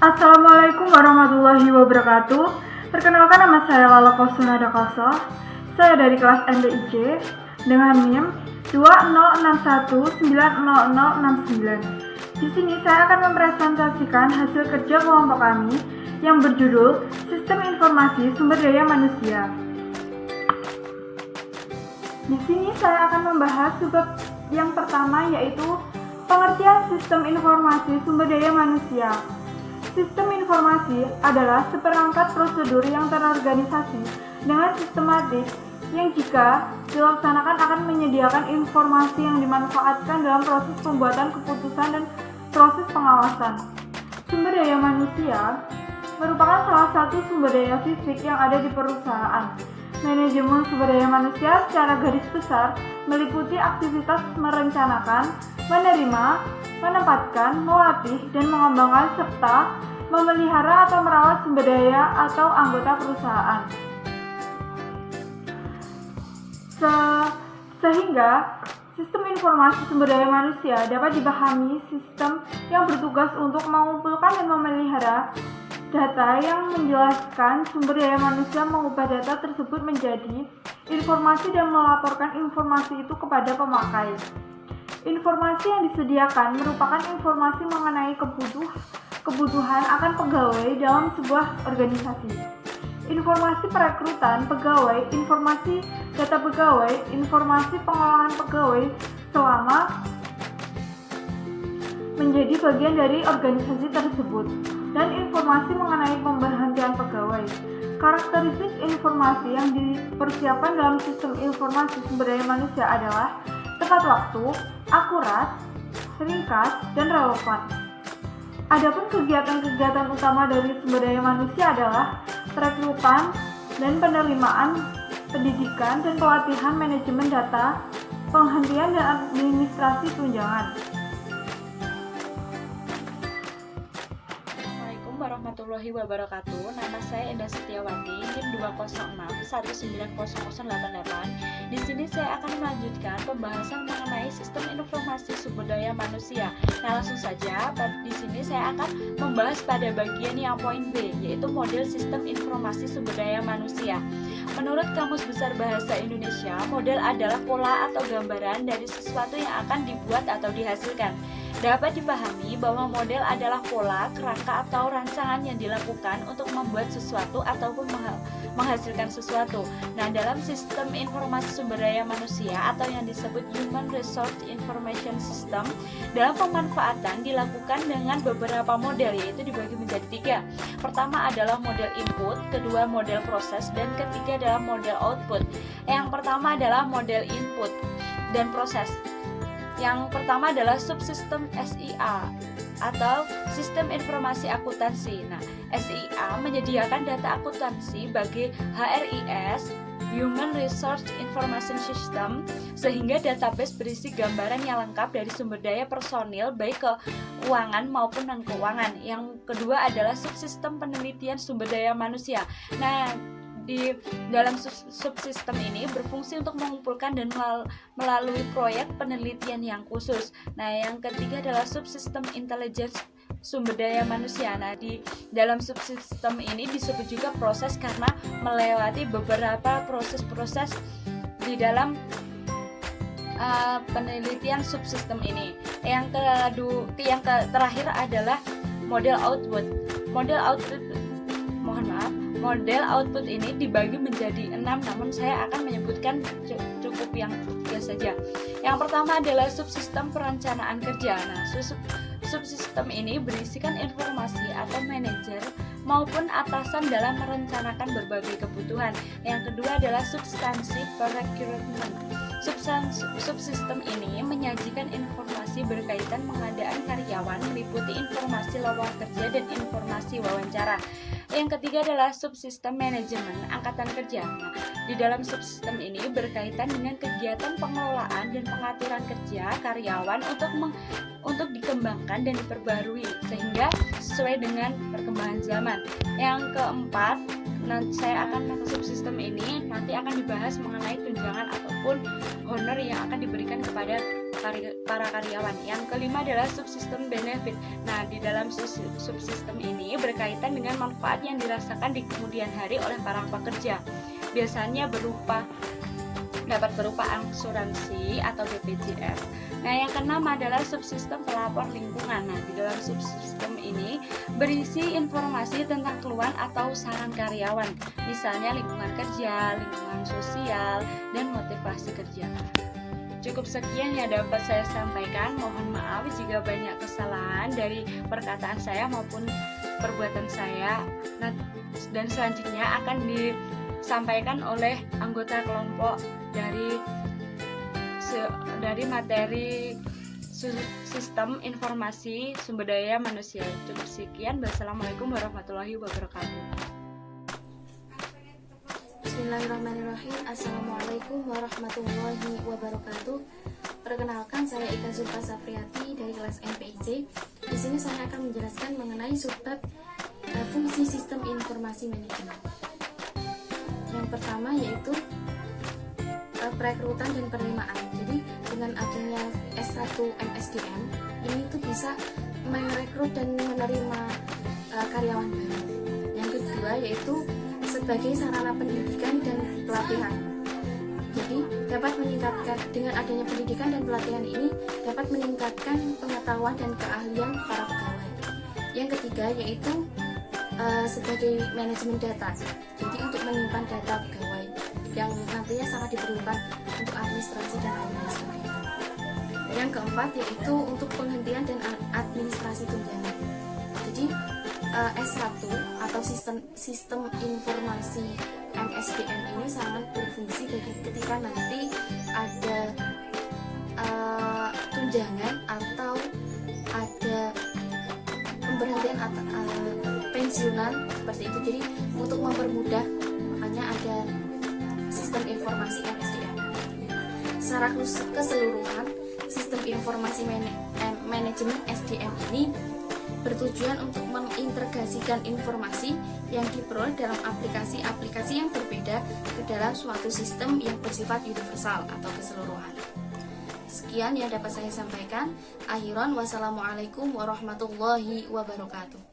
Assalamualaikum warahmatullahi wabarakatuh. Perkenalkan, nama saya Lala Kosunada Koso. Saya dari kelas MDIC dengan NIM 2061900069. Di sini saya akan mempresentasikan hasil kerja kelompok kami yang berjudul Sistem Informasi Sumber Daya Manusia. Di sini saya akan membahas bab yang pertama, yaitu pengertian sistem informasi sumber daya manusia. Sistem informasi adalah seperangkat prosedur yang terorganisasi dengan sistematis yang jika dilaksanakan akan menyediakan informasi yang dimanfaatkan dalam proses pembuatan keputusan dan proses pengawasan. Sumber daya manusia merupakan salah satu sumber daya fisik yang ada di perusahaan. Manajemen sumber daya manusia secara garis besar meliputi aktivitas merencanakan, menerima, menempatkan, melatih, dan mengembangkan serta memelihara atau merawat sumber daya atau anggota perusahaan. Sehingga sistem informasi sumber daya manusia dapat dipahami sistem yang bertugas untuk mengumpulkan dan memelihara data yang menjelaskan sumber daya manusia, mengubah data tersebut menjadi informasi dan melaporkan informasi itu kepada pemakai. Informasi yang disediakan merupakan informasi mengenai kebutuhan akan pegawai dalam sebuah organisasi. Informasi perekrutan pegawai, informasi data pegawai, informasi pengelolaan pegawai selama menjadi bagian dari organisasi tersebut, dan informasi mengenai pemberhentian pegawai. Karakteristik informasi yang dipersiapkan dalam sistem informasi sumber daya manusia adalah tepat waktu, akurat, ringkas, dan relevan. Adapun kegiatan-kegiatan utama dari sumber daya manusia adalah perekrutan dan penerimaan, pendidikan dan pelatihan, manajemen data, penghentian dan administrasi tunjangan. Assalamualaikum warahmatullahi wabarakatuh. Nama saya Endah Setiawati, NIM 206190088. Di sini saya akan melanjutkan pembahasan mengenai sistem informasi sumber daya manusia. Nah, langsung saja, di sini saya akan membahas pada bagian yang poin B, yaitu model sistem informasi sumber daya manusia. Menurut Kamus Besar Bahasa Indonesia, model adalah pola atau gambaran dari sesuatu yang akan dibuat atau dihasilkan. Dapat dipahami bahwa model adalah pola, kerangka, atau rancangan yang dilakukan untuk membuat sesuatu ataupun menghasilkan sesuatu. Nah, dalam sistem informasi sumber daya manusia atau yang disebut Human Resource Information System, dalam pemanfaatan dilakukan dengan beberapa model, yaitu dibagi menjadi 3. Pertama adalah model input, kedua model proses, dan ketiga adalah model output. Yang pertama adalah model input dan proses. Yang pertama adalah subsistem SIA atau sistem informasi akuntansi. Nah, SIA menyediakan data akuntansi bagi HRIS, Human Resource Information System, sehingga database berisi gambaran yang lengkap dari sumber daya personil baik keuangan maupun non-keuangan. Yang kedua adalah subsistem penelitian sumber daya manusia. Nah, di dalam subsistem ini berfungsi untuk mengumpulkan dan melalui proyek penelitian yang khusus. Nah, yang ketiga adalah subsistem intelligence sumber daya manusia. Nah, di dalam subsistem ini disebut juga proses karena melewati beberapa proses-proses di dalam penelitian subsistem ini. Yang terakhir adalah model output. Model output ini dibagi menjadi 6, namun saya akan menyebutkan cukup yang 3 saja. Yang pertama adalah subsistem perencanaan kerja. Nah, subsistem ini berisikan informasi atau manajer maupun atasan dalam merencanakan berbagai kebutuhan. Yang kedua adalah substansi perekrutmen. Subsistem ini menyajikan informasi berkaitan pengadaan karyawan, meliputi informasi lowongan kerja dan informasi wawancara. Yang ketiga adalah subsistem manajemen angkatan kerja. Nah, di dalam subsistem ini berkaitan dengan kegiatan pengelolaan dan pengaturan kerja karyawan untuk dikembangkan dan diperbarui sehingga sesuai dengan perkembangan zaman. Yang keempat, nanti saya akan subsistem ini nanti akan dibahas mengenai tunjangan ataupun honor yang akan diberikan kepada para karyawan. Yang kelima adalah subsistem benefit. Nah, di dalam subsistem ini berkaitan dengan manfaat yang dirasakan di kemudian hari oleh para pekerja. Biasanya dapat berupa asuransi atau BPJS. Nah, yang keenam adalah subsistem pelapor lingkungan. Nah, di dalam subsistem ini berisi informasi tentang keluhan atau saran karyawan, misalnya lingkungan kerja, lingkungan sosial, dan motivasi kerja. Cukup sekian yang dapat saya sampaikan. Mohon maaf jika banyak kesalahan dari perkataan saya maupun perbuatan saya. Nah, dan selanjutnya akan disampaikan oleh anggota kelompok dari materi sistem informasi sumber daya manusia. Cukup sekian. Wassalamualaikum warahmatullahi wabarakatuh. Bismillahirrahmanirrahim. Assalamualaikum warahmatullahi wabarakatuh. Perkenalkan, saya Ika Zulfa Safriati dari kelas MPIC. Di sini saya akan menjelaskan mengenai subbab fungsi sistem informasi manajemen. Yang pertama yaitu perekrutan dan penerimaan. Jadi dengan adanya S1 MSDM ini tuh bisa merekrut dan menerima karyawan baru. Yang kedua yaitu sebagai sarana pendidikan dan pelatihan. Jadi dapat meningkatkan, dengan adanya pendidikan dan pelatihan ini dapat meningkatkan pengetahuan dan keahlian para pegawai. Yang ketiga yaitu sebagai manajemen data. Jadi untuk menyimpan data pegawai yang nantinya sangat diperlukan untuk administrasi dan lain-lain sebagainya. Yang keempat yaitu untuk penghentian dan administrasi tunjangan. Jadi S1 atau sistem informasi MSDM ini sangat berfungsi ketika nanti ada tunjangan atau ada pemberhentian atau pensiunan seperti itu. Jadi untuk mempermudah, makanya ada sistem informasi MSDM. Secara keseluruhan, sistem informasi manajemen SDM ini bertujuan untuk mengintegrasikan informasi yang diperoleh dalam aplikasi-aplikasi yang berbeda ke dalam suatu sistem yang bersifat universal atau keseluruhan. Sekian yang dapat saya sampaikan. Akhiran, wassalamualaikum warahmatullahi wabarakatuh.